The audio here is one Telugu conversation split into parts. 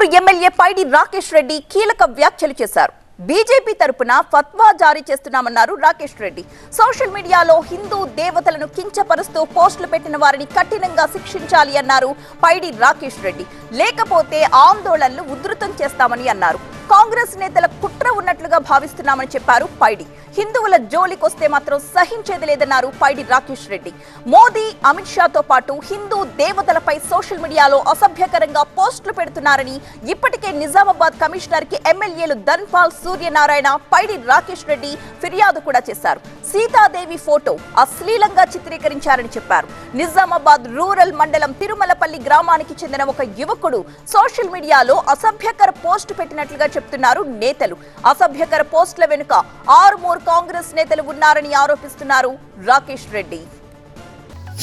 హిందూరు ఎమ్మెల్యే పైడి రాకేష్ రెడ్డి కీలక వ్యాఖ్యలు చేశారు. బీజేపీ తరపున ఫత్వా జారీ చేస్తున్నామన్నారు రాకేష్ రెడ్డి. సోషల్ మీడియాలో హిందూ దేవతలను కించపరుస్తూ పోస్టులు పెట్టిన వారిని కఠినంగా శిక్షించాలి అన్నారు పైడి రాకేష్ రెడ్డి. లేకపోతే ఆందోళనలు ఉధృతం చేస్తామని అన్నారు. కాంగ్రెస్ నేతల కుట్ర ఉన్నట్లుగా భావిస్తున్నామని చెప్పారు పైడి. హిందువుల జోలికొస్తే మాత్రం సహించేది లేదన్నారు పైడి రాకేష్ రెడ్డి. మోదీ, అమిత్ షాతో పాటు హిందూ దేవతలపై సోషల్ మీడియాలో అసభ్యకరంగా పోస్టులు పెడుతున్నారని ఇప్పటికే నిజామాబాద్ కమిషనర్ కి ఎమ్మెల్యేలు ధన్పాల్, సూర్యనారాయణ, పైడి రాకేష్ రెడ్డి ఫిర్యాదు కూడా చేశారు. సీతాదేవి ఫోటో అశ్లీలంగా చిత్రీకరించారని చెప్పారు. నిజామాబాద్ రూరల్ మండలం తిరుమలపల్లి గ్రామానికి చెందిన ఒక యువకుడు సోషల్ మీడియాలో అసభ్యకర పోస్టు పెట్టినట్లుగా చెప్తున్నారు నేతలు. అసభ్యకర పోస్టుల వెనుక ఆరుమూరు కాంగ్రెస్ నేతలు ఉన్నారని ఆరోపిస్తున్నారు రాకేష్ రెడ్డి.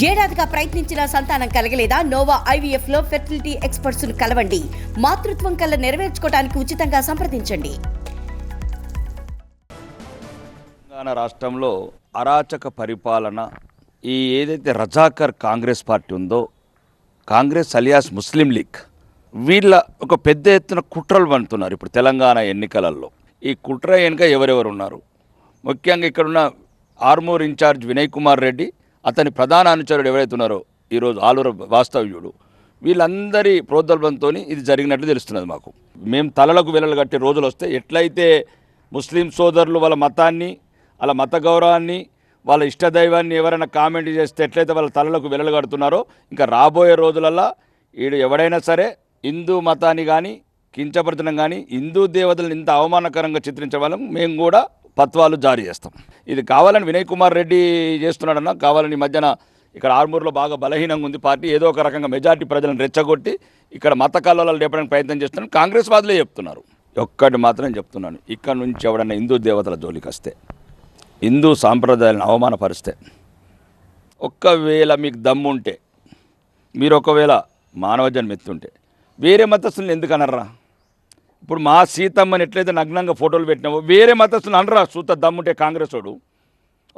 ఏడాదిగా ప్రయత్నించిన సంతానం కలగలేదా? నోవా ఐవీఎఫ్ లో ఫెర్టిలిటీ ఎక్స్పర్ట్స్ ను కలవండి. మాతృత్వం కల నెరవేర్చుకోవడానికి ఉచితంగా సంప్రదించండి. తెలంగాణ రాష్ట్రంలో అరాచక పరిపాలన, ఈ ఏదైతే రజాకర్ కాంగ్రెస్ పార్టీ ఉందో, కాంగ్రెస్ అలియాస్ ముస్లిం లీగ్, వీళ్ళ ఒక పెద్ద ఎత్తున కుట్రలు పండుతున్నారు ఇప్పుడు తెలంగాణ ఎన్నికలలో. ఈ కుట్ర వెనుక ఎవరెవరు ఉన్నారు? ముఖ్యంగా ఇక్కడున్న ఆర్మూర్ ఇన్ఛార్జ్ వినయ్ కుమార్ రెడ్డి, అతని ప్రధాన అనుచరుడు ఎవరైతే ఉన్నారో ఈరోజు ఆలూరు వాస్తవ్యుడు, వీళ్ళందరి ప్రోద్బలంతో ఇది జరిగినట్లు తెలుస్తున్నది మాకు. మేము తలలకు వెలలు కట్టే రోజులు వస్తే ఎట్లయితే ముస్లిం సోదరులు వాళ్ళ మతాన్ని, వాళ్ళ మత గౌరవాన్ని, వాళ్ళ ఇష్టదైవాన్ని ఎవరైనా కామెంట్ చేస్తే ఎట్లయితే వాళ్ళ తలలకు వెలలు కడుతున్నారో, ఇంకా రాబోయే రోజులల్లో వీడు ఎవడైనా సరే హిందూ మతాన్ని కానీ కించపరచడం కానీ, హిందూ దేవతలను ఇంత అవమానకరంగా చిత్రించే వాళ్ళం మేము కూడా ఫత్వాలు జారీ చేస్తాం. ఇది కావాలని వినయ్ కుమార్ రెడ్డి చేస్తున్నాడన్నా, కావాలని మధ్యన ఇక్కడ ఆర్మూర్లో బాగా బలహీనంగా ఉంది పార్టీ, ఏదో ఒక రకంగా మెజార్టీ ప్రజలను రెచ్చగొట్టి ఇక్కడ మత కల్లోలాలు లేపడానికి ప్రయత్నం చేస్తున్నాను. కాంగ్రెస్ వాదులే చెప్తున్నారు. ఒక్కటి మాత్రం చెప్తున్నాను, ఇక్కడ నుంచి ఎవడన్నా హిందూ దేవతల జోలికి వస్తే, హిందూ సాంప్రదాయాలను అవమానపరిస్తే, ఒక్కవేళ మీకు దమ్ముంటే, మీరు ఒకవేళ మానవ జన్మెత్తుంటే వేరే మతస్థులను ఎందుకు అనర్రా? ఇప్పుడు మా సీతమ్మని ఎట్లయితే నగ్నంగా ఫోటోలు పెట్టినావో వేరే మతస్థులను అనరా? సూత దమ్ముంటే కాంగ్రెస్ వాడు.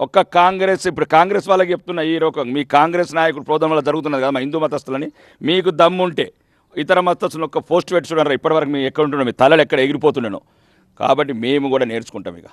ఒక్క కాంగ్రెస్, ఇప్పుడు కాంగ్రెస్ వాళ్ళకి చెప్తున్నా, ఈ రకం మీ కాంగ్రెస్ నాయకుడు ప్రోదం వల్ల జరుగుతున్నది కదా మా హిందూ మతస్థులని, మీకు దమ్ముంటే ఇతర మతస్థులను ఒక్క పోస్ట్ పెట్టుకున్నారా? ఇప్పటివరకు మేము ఎక్కడ ఉంటున్నాం, మీ తలలు ఎక్కడ ఎగిరిపోతున్నానో. కాబట్టి మేము కూడా నేర్చుకుంటాం ఇక.